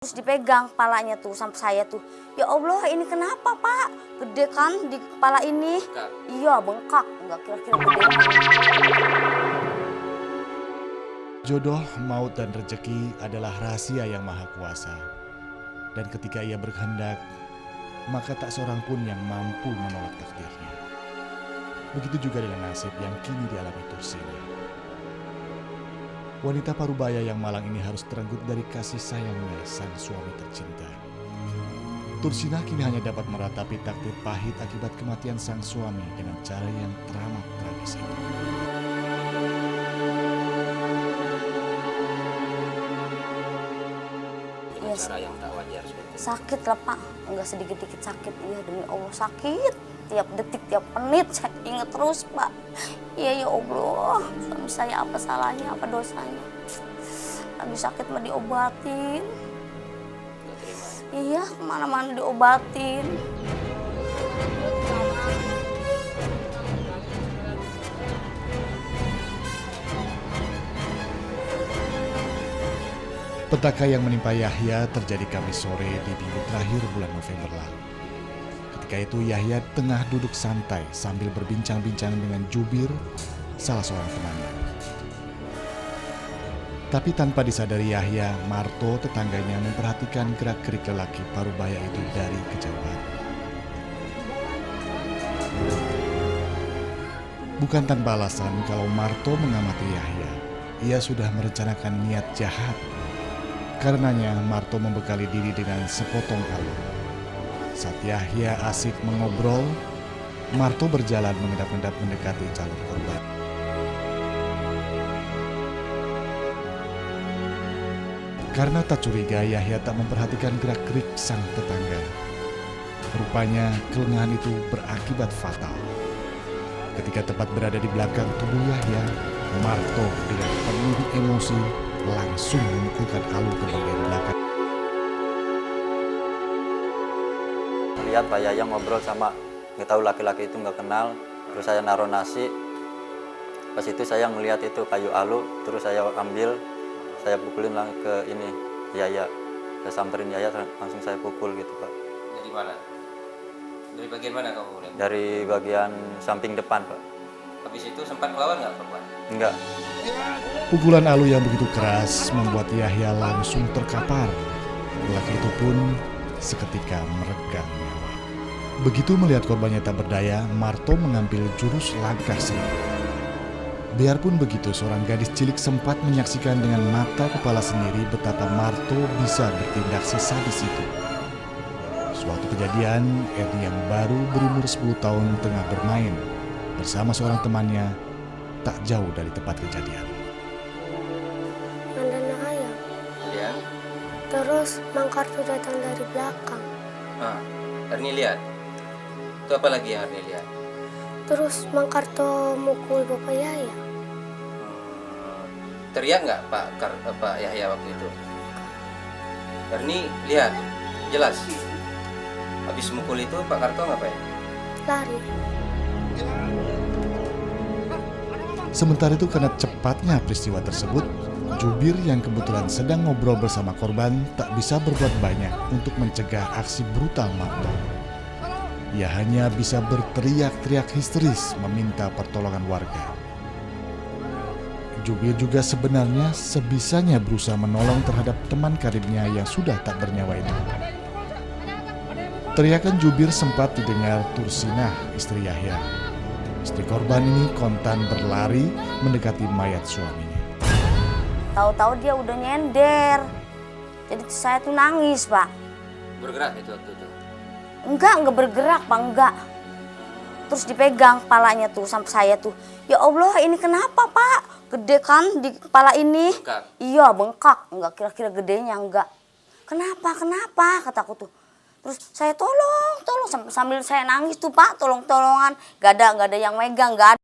Terus dipegang kepalanya tuh sampai saya tuh, ya Allah ini kenapa Pak? Gede kan di kepala ini? Bengkak. Iya bengkak, nggak kira-kira gede. Jodoh, maut, dan rezeki adalah rahasia yang maha kuasa. Dan ketika ia berkehendak, maka tak seorang pun yang mampu menolak takdirnya. Begitu juga dengan nasib yang kini dialami Tursina. Wanita parubaya yang malang ini harus terenggut dari kasih sayangnya sang suami tercinta. Tursina kini hanya dapat meratapi takdir pahit akibat kematian sang suami dengan cara yang teramat tragis itu. Dengan cara yang tak wajar seperti itu. Sakit lah Pak, nggak sedikit-dikit sakit. Iya demi Allah sakit. Tiap detik, tiap menit saya ingat terus Pak. Iya ya Allah, suami saya apa salahnya, apa dosanya. Lagi sakit mah diobatin. Nggak terima. Iya, kemana-mana diobatin. Petaka yang menimpa Yahya terjadi Kamis sore di minggu terakhir bulan November lalu. Ketika itu Yahya tengah duduk santai sambil berbincang-bincang dengan Jubir, salah seorang temannya. Tapi tanpa disadari Yahya, Marto tetangganya memperhatikan gerak-gerik lelaki parubaya itu dari kejauhan. Bukan tanpa alasan kalau Marto mengamati Yahya, ia sudah merencanakan niat jahat. Karenanya Marto membekali diri dengan sepotong alu. Saat Yahya asik mengobrol, Marto berjalan mengendap-endap mendekati calon korban. Karena tak curiga, Yahya tak memperhatikan gerak-gerik sang tetangga. Rupanya kelengahan itu berakibat fatal. Ketika tepat berada di belakang tubuh Yahya, Marto dengan penuh emosi langsung memukulkan alu ke bagian belakang. Lihat Pak Yaya ngobrol sama nggak tahu laki-laki itu nggak kenal, terus saya naruh nasi, pas itu saya ngelihat itu kayu alu, terus saya ambil, saya pukulin ke ini Yaya, saya samperin Yaya langsung saya pukul gitu Pak. Dari mana? Dari bagian mana kamu mulai? Dari bagian samping depan Pak. Habis itu sempat melawan nggak perempuan? Enggak. Pukulan alu yang begitu keras membuat Yahya langsung terkapar. Lelaki itu pun seketika meregang nyawa. Begitu melihat korbannya tak berdaya, Marto mengambil jurus langkah sendiri. Biarpun begitu, seorang gadis cilik sempat menyaksikan dengan mata kepala sendiri betapa Marto bisa bertindak sesadis itu. Suatu kejadian, Ernie yang baru berumur 10 tahun tengah bermain bersama seorang temannya tak jauh dari tempat kejadian. Mandana ayam. Kemudian, Terus Mang Kartu datang dari belakang. Arni lihat. Itu apa lagi yang Arni lihat? Terus Mang Kartu mukul Bapak Yaya. Teriak nggak Pak Yahya waktu itu? Arni lihat, jelas. Habis mukul itu Pak Karto ngapain? Lari. Sementara itu karena cepatnya peristiwa tersebut, Jubir yang kebetulan sedang ngobrol bersama korban tak bisa berbuat banyak untuk mencegah aksi brutal Marto. Ia hanya bisa berteriak-teriak histeris meminta pertolongan warga. Jubir juga sebenarnya sebisanya berusaha menolong terhadap teman karibnya yang sudah tak bernyawa itu. Teriakan Jubir sempat didengar Tursina, istri Yahya. Istri korban ini kontan berlari mendekati mayat suaminya. Tahu-tahu dia udah nyender. Jadi saya tuh nangis Pak. Bergerak itu waktu itu. Enggak bergerak Pak, enggak. Terus dipegang kepalanya tuh sampai saya tuh, ya Allah ini kenapa Pak? Gede kan di kepala ini? Bengkak. Iya bengkak, enggak kira-kira gedenya enggak. Kenapa kataku tuh. Terus saya tolong sambil saya nangis tuh Pak, tolong-tolongan. Gak ada yang megang, gak ada.